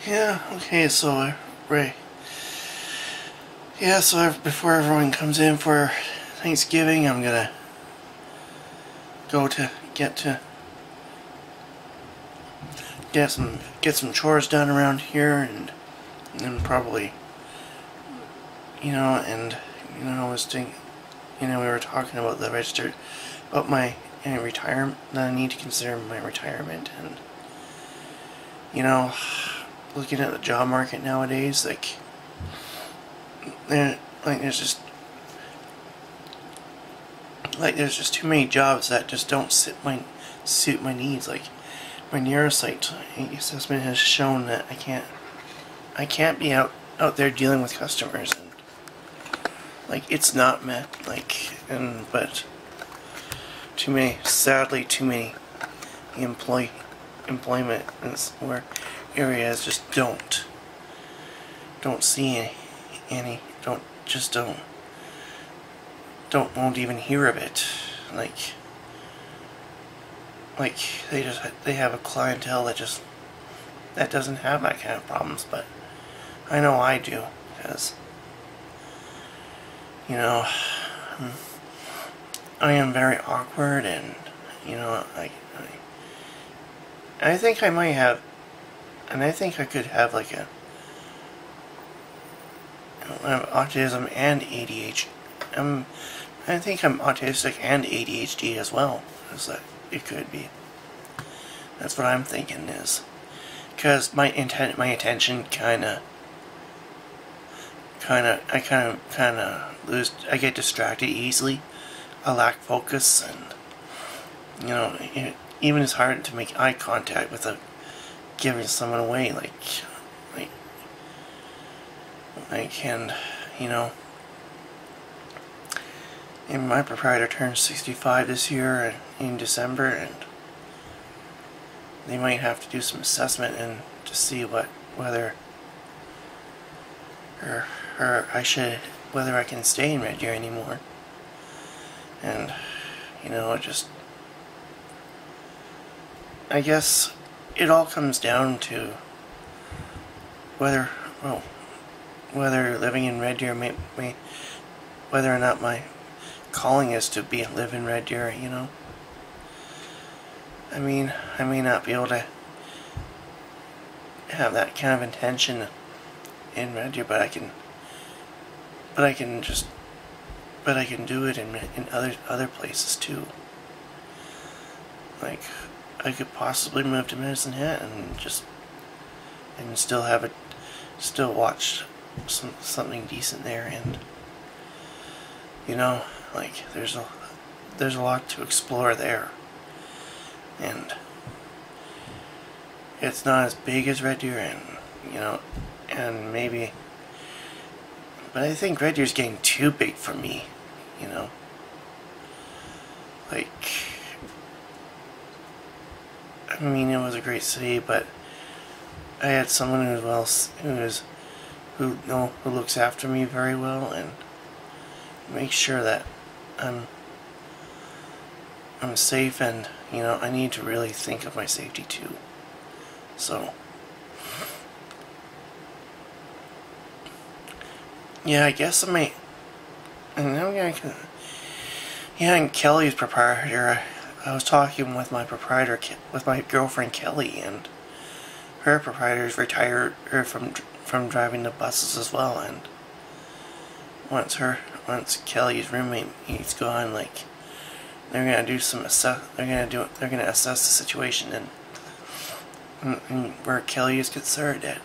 Yeah, okay, so, right. Yeah, so before everyone comes in for Thanksgiving, I'm gonna go to get some chores done around here, and probably, I was thinking, we were talking about the registered, about my retirement, that I need to consider my retirement, and, looking at the job market nowadays, there's just too many jobs that just don't suit my needs. Like, my neurosite assessment has shown that I can't be out there dealing with customers, and it's not met, but sadly too many employment where areas just don't see any won't even hear of it. They have a clientele that doesn't have that kind of problems, but I know I do, because I am very awkward, and I think I might have, and I think I could have I have autism and ADHD. I think I'm autistic and ADHD as well. It could be. That's what I'm thinking is, because my attention I lose. I get distracted easily. I lack focus, and even it's hard to make eye contact without giving someone away. And my proprietor turns 65 this year in December, and they might have to do some assessment and to see whether I can stay in Red Deer anymore. And I guess it all comes down to whether living in Red Deer whether or not my calling is to live in Red Deer. I may not be able to have that kind of intention in Red Deer, but I can do it in other places too. I could possibly move to Medicine Hat and still watch something decent there, and there's a lot to explore there, and it's not as big as Red Deer, and maybe, but I think Red Deer's getting too big for me. It was a great city, but I had someone who looks after me very well, and makes sure that I'm safe, and I need to really think of my safety too. So yeah, I guess I might. And now and Kelly's proprietor. I was talking with my proprietor, with my girlfriend Kelly, and her proprietor's retired from driving the buses as well. And once Kelly's roommate is gone, they're gonna do they're gonna assess the situation and where Kelly is concerned at.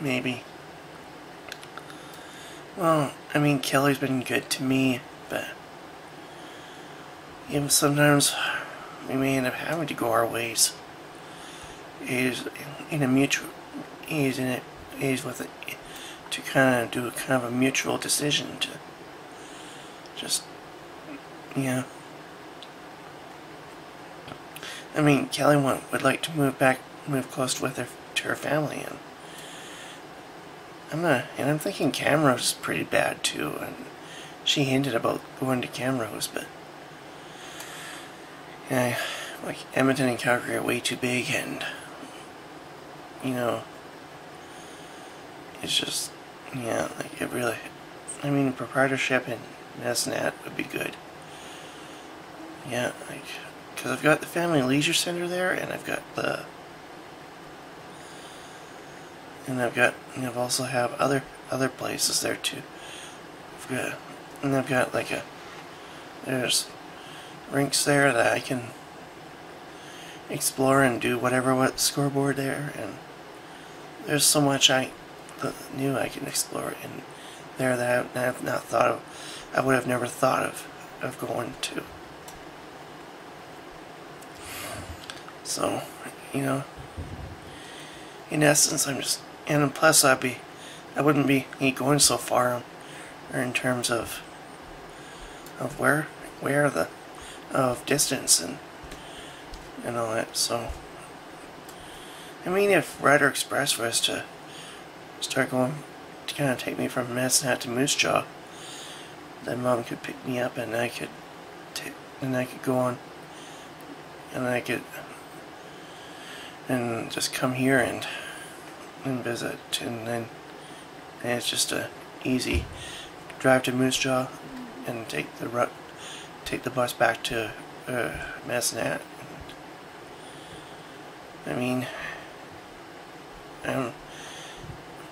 Maybe. Well, Kelly's been good to me, but sometimes we may end up having to go our ways. He's to kind of do a mutual decision to just, Kelly would like to move close to her family, and I'm thinking Camrose is pretty bad too, and she hinted about going to Camrose, but like Edmonton and Calgary are way too big, and you know, it's just, yeah, like it really, I mean, proprietorship in Mesnat would be good. Yeah, like, because I've got the Family Leisure Center there, and I've got the, and I've also have other places there too. I've got like there's rinks there that I can explore and do whatever with scoreboard there, and there's so much new I can explore in there that I've not thought of. I would have never thought of going to. So, you know, in essence, and plus I wouldn't be going so far, or in terms of where of distance and all that. So, I mean, if Rider Express was to start going to kind of take me from Mesnat to Moose Jaw, then Mom could pick me up, and I could go on, and I could just come here and visit, and then it's just a easy drive to Moose Jaw and take the bus back to Mesnat. I mean,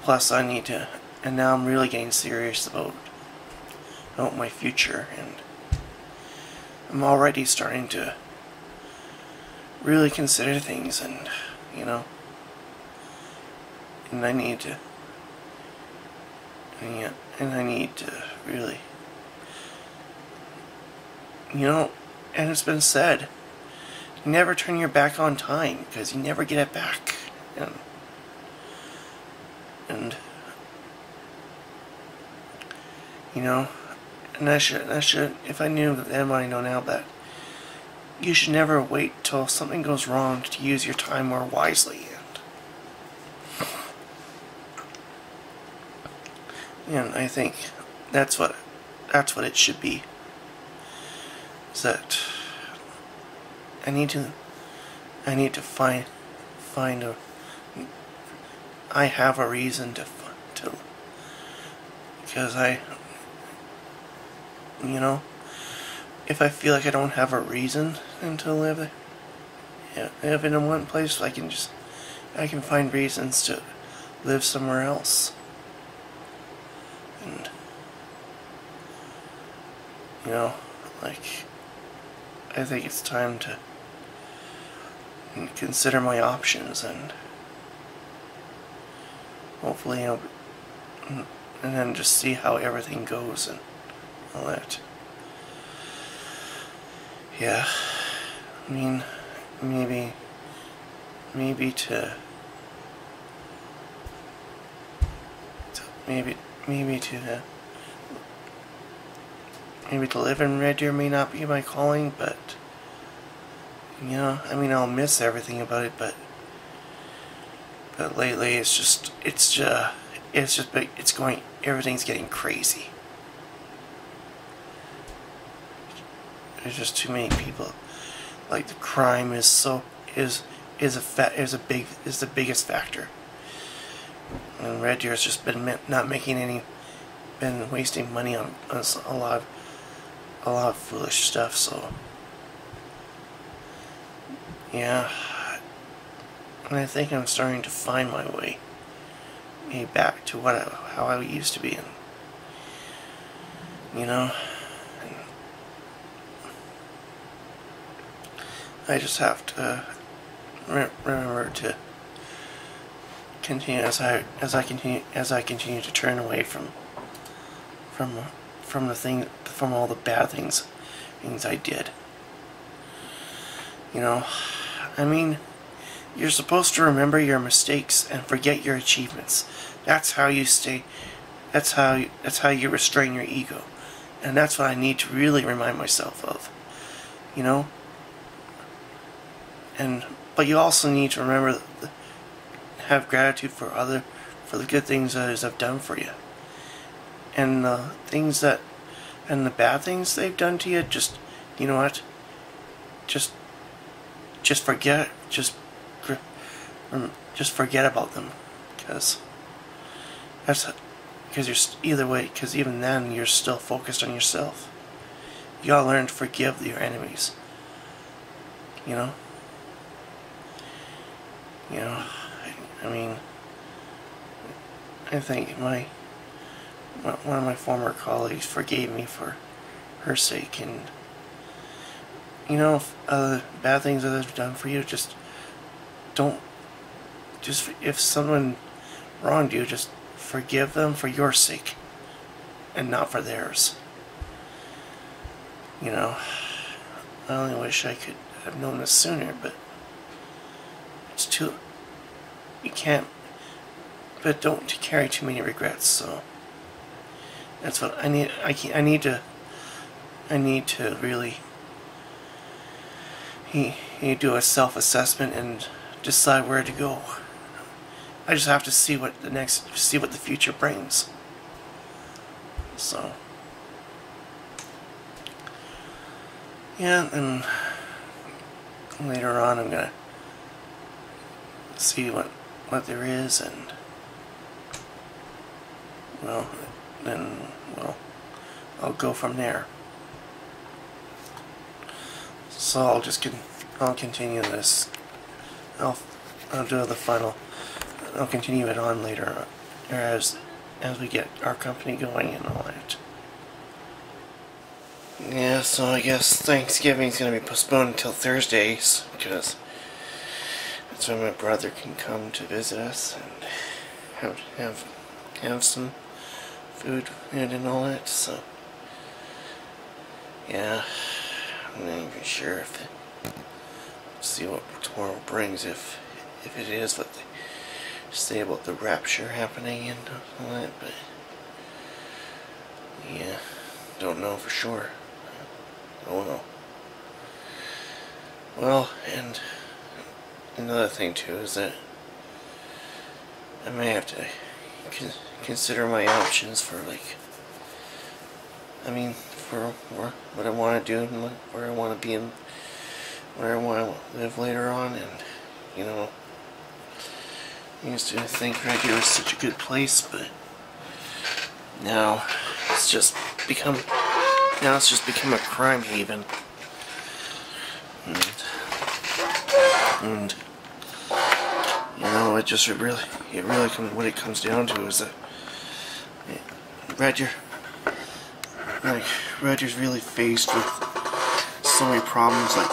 plus I need to, and now I'm really getting serious about my future, and I'm already starting to really consider things, and you know, and I need to, really, you know, and it's been said, never turn your back on time, because you never get it back, and you know, and I should, if I knew then what I know now, that you should never wait till something goes wrong to use your time more wisely, and I think that's what it should be. Is that I need to find I have a reason to because you know, if I feel like I don't have a reason to live in one place, I can find reasons to live somewhere else. And you know, like, I think it's time to consider my options, and hopefully, and then just see how everything goes and all that. Yeah, I mean, maybe to live in Red Deer may not be my calling, but you know, I mean, I'll miss everything about it, but lately everything's getting crazy. There's just too many people. Like, the crime is the biggest factor. And Red Deer has just been been wasting money on a lot of foolish stuff. So yeah, and I think I'm starting to find my way maybe back to how I used to be, and you know, I just have to remember to continue as I continue to turn away from all the bad things I did. You know, I mean, you're supposed to remember your mistakes and forget your achievements. That's how you stay. That's how you restrain your ego, and that's what I need to really remind myself of. You know, but you also need to remember, have gratitude for the good things others have done for you, and the bad things they've done to you. Just, you know what? Just just forget, just forget about them, because you're either way. Because even then, you're still focused on yourself. You gotta learn to forgive your enemies. You know. I mean, I think one of my former colleagues forgave me for her sake, and if bad things that they've done for you, just don't. Just if someone wronged you, just forgive them for your sake, and not for theirs. I only wish I could have known this sooner, but it's too. You can't. But don't carry too many regrets. So that's what I need. I need to really. You do a self-assessment and decide where to go. I just have to see what the future brings. So yeah, and later on I'm gonna see what there is, and I'll go from there. So I'll continue this. I'll do the final. I'll continue it on later, or as we get our company going and all that. Yeah, so I guess Thanksgiving's gonna be postponed until Thursdays, because that's when my brother can come to visit us and have some food and all that. So yeah, I'm not even sure see what tomorrow brings, if it is what they say about the rapture happening and all that, but yeah, don't know for sure. Oh no. Well, and another thing too is that I may have to consider my options for for what I want to do and where I want to be and where I want to live later on. And I used to think Red Deer was such a good place, but now it's just become a crime haven. And what it comes down to is that Red Deer's really faced with so many problems. Like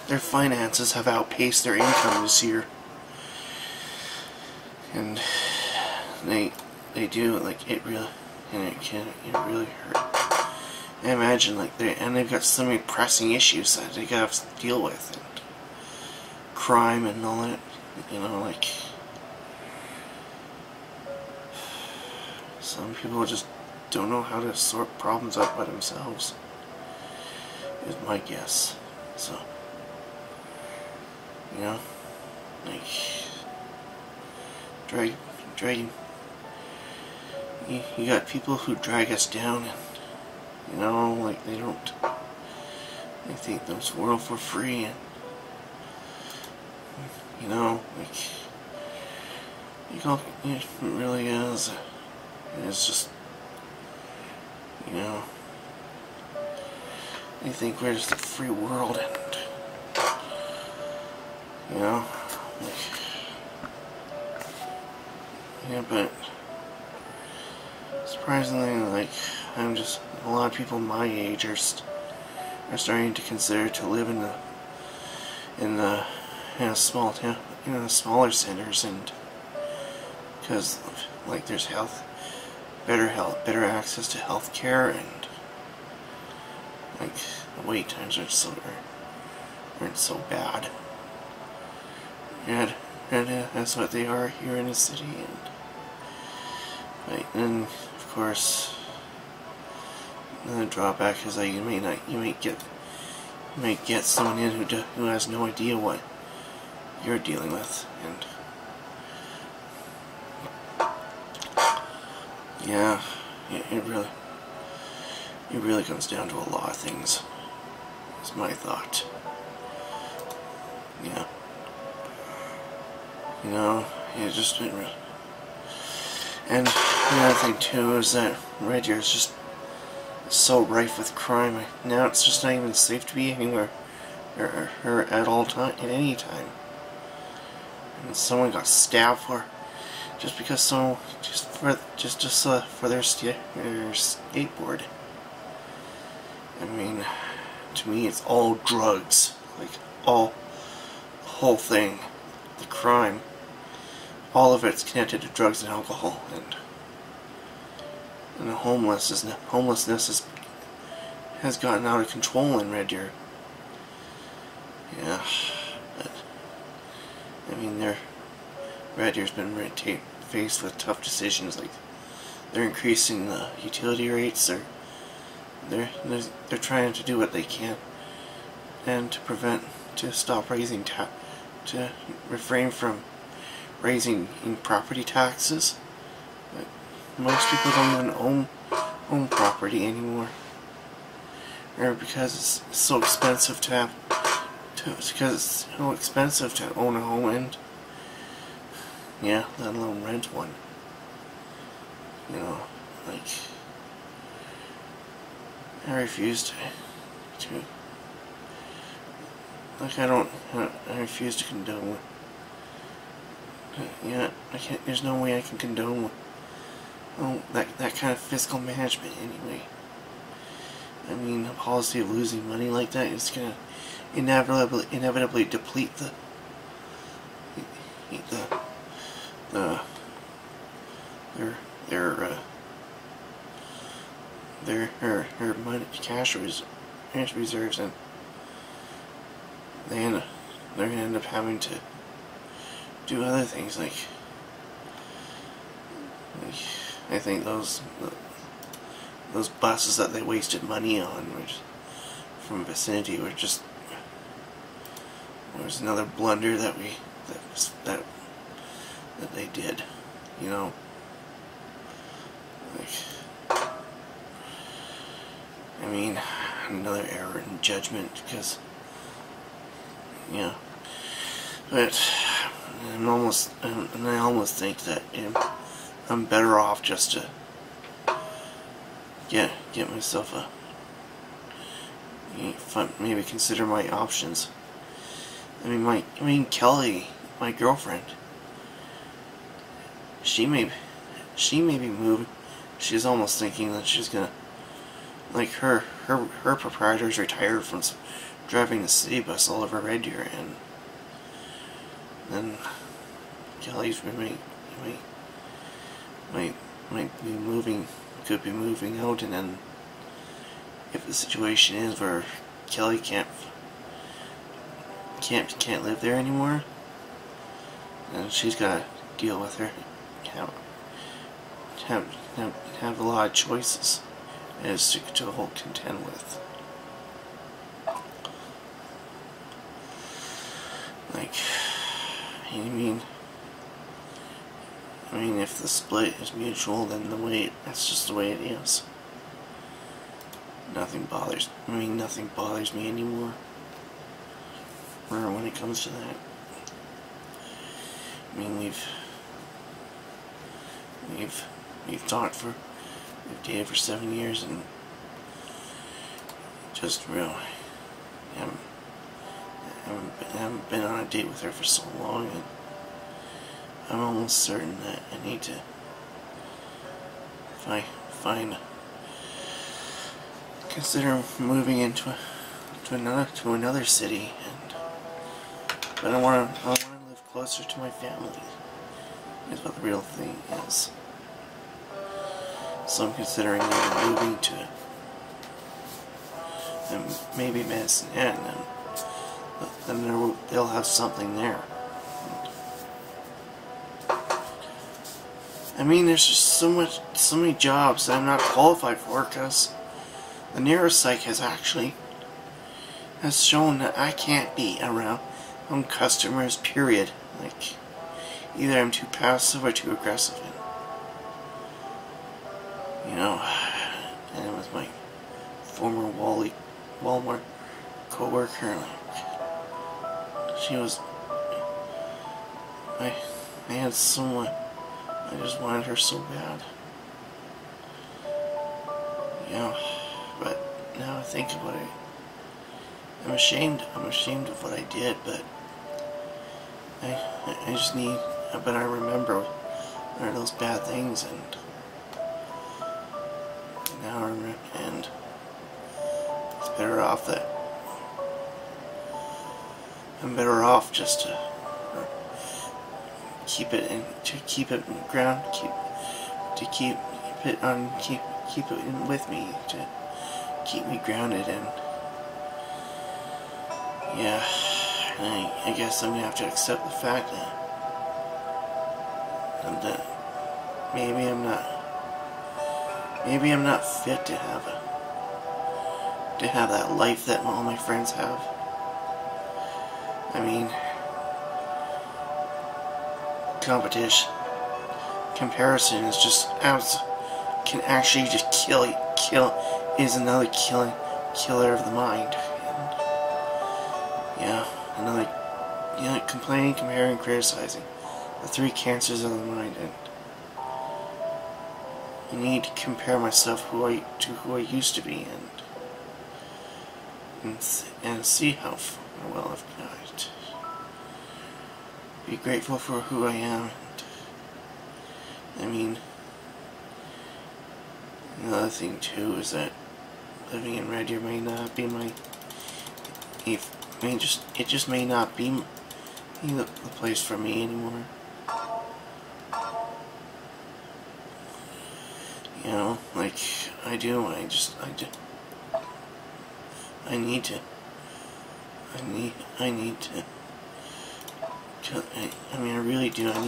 their finances have outpaced their income this year, and they do, it really hurt. I imagine they've got so many pressing issues that they gotta have to deal with, and crime and all that. Some people just don't know how to sort problems out by themselves, is my guess. So dragging. You got people who drag us down, and they think this world for free, and it really is. It's just, they think we're just a free world, and yeah, but surprisingly, a lot of people my age are starting to consider to live in a small town, smaller centers, and because there's better access to health care, and the wait times aren't so bad. And that's what they are here in the city. And of course, the drawback is that you might get someone in who has no idea what you're dealing with, and yeah, it really comes down to a lot of things, is my thought. You know, it just didn't really. And the other thing too is that Red Deer is just so rife with crime. Now it's just not even safe to be anywhere or at all time, at any time. And someone got stabbed for just because for their skateboard. I mean, to me, it's all drugs, like the whole thing, the crime, all of it's connected to drugs and alcohol, and the homelessness has gotten out of control in Red Deer. Yeah, but I mean, Red Deer's been faced with tough decisions, like they're increasing the utility rates, they're trying to do what they can, and to stop raising to refrain from raising property taxes. But most people don't even own property anymore, or because it's so expensive to own a home, and yeah, let alone rent one. You know, like, I refuse to like, I refuse to condone. Yeah, I can't. There's no way I can condone that kind of fiscal management anyway. I mean, a policy of losing money like that is gonna inevitably deplete their money, cash reserves, and they're gonna end up having to do other things, like I think those buses that they wasted money on from vicinity was another blunder that they did, you know, like, I mean, another error in judgment, because, yeah, but I almost think that I'm better off just to get myself maybe consider my options. I mean Kelly, my girlfriend, she may be moving. She's almost thinking that she's gonna, like, her proprietor's retired from driving the city bus all over Red Deer, and then Kelly's might be moving, could be moving out, and then if the situation is where Kelly can't live there anymore, then she's got to deal with her, have a lot of choices as to hold contend with. Like, I mean, if the split is mutual, then that's just the way it is. Nothing bothers me anymore. Or when it comes to that. I mean, we've dated for 7 years, and just really haven't been on a date with her for so long, and I'm almost certain that I need to consider moving into another city, but I want to live closer to my family, is what the real thing is. So I'm considering moving to maybe Medicine Hat, and then they'll have something there. I mean, there's just so many jobs that I'm not qualified for, because the neuropsych has shown that I can't be around customers, period. Like, either I'm too passive or too aggressive. You know, and with my former Walmart co-worker, like, I had someone, I just wanted her so bad. You know, but now I think about it, I'm ashamed of what I did, but I just need, but I remember there are those bad things, and now I remember, and it's better off that I'm better off just to keep it ground, keep it in with me, to keep me grounded. And yeah, I guess I'm gonna have to accept the fact that maybe I'm not fit to have that life that all my friends have. I mean, comparison is just can actually just is another killer of the mind. And yeah, another complaining, comparing, criticizing, the three cancers of the mind. And I need to compare myself to who I used to be, and see how well I've got. Be grateful for who I am. And, I mean, another thing too is that living in Red Deer may not be it just may not be the place for me anymore. You know, like I need to. I mean, I really do. I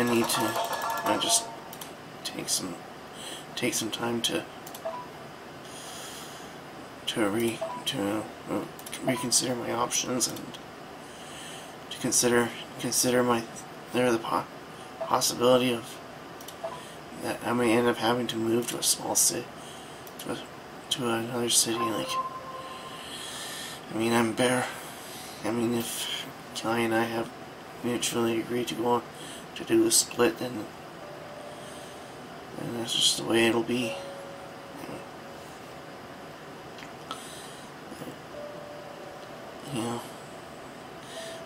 need to just take some time to reconsider my options, and to consider the possibility of that I may end up having to move to a small city, to another city. Like, I mean, if Kelly and I have mutually agreed to go on to do a split, then that's just the way it'll be. You know,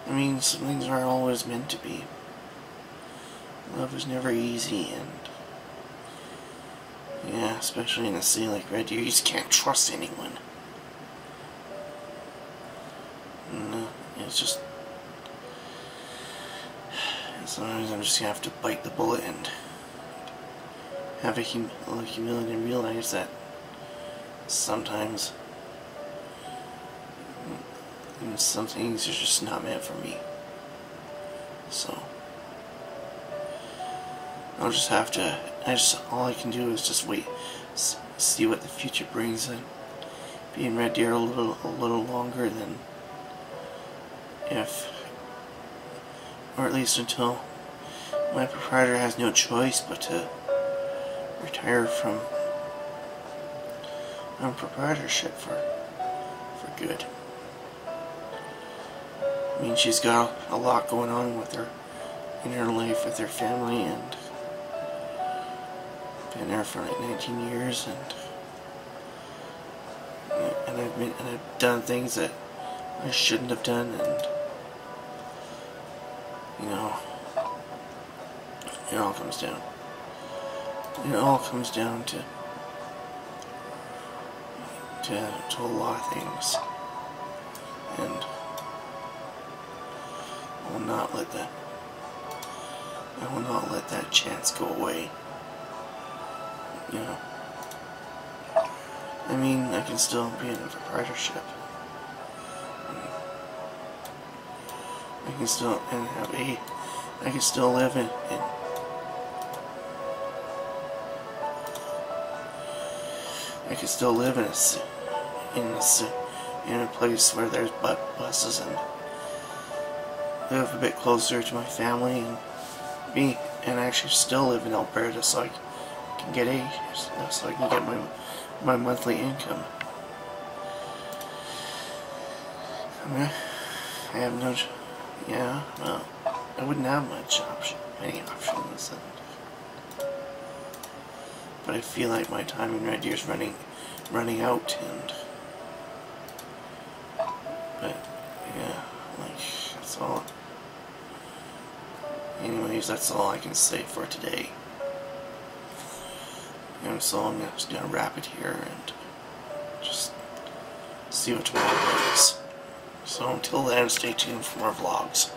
I mean, some things aren't always meant to be. Love is never easy, and yeah, especially in a city like Red Deer, you just can't trust anyone. No, it's just, sometimes I'm just gonna have to bite the bullet and have a humility and realize that sometimes some things are just not meant for me. So I'll just have to. All I can do is just wait, see what the future brings, and be in Red Deer a little longer than or at least until my proprietor has no choice but to retire from proprietorship for good. I mean, she's got a lot going on in her life with her family, and been there for like 19 years, and I've done things that I shouldn't have done, and you know, it all comes down to a lot of things, and I will not let that chance go away. You know, I mean, I can still be in a proprietorship. I can still live in I can still live in a place where there's buses, and live a bit closer to my family, and actually still live in Alberta, so I can get my monthly income. I yeah, well, I wouldn't have many options. But I feel like my time in Red Deer is running out, but yeah, like, that's all. Anyways, that's all I can say for today. And so I'm just gonna wrap it here and just see what tomorrow brings. So until then, stay tuned for more vlogs.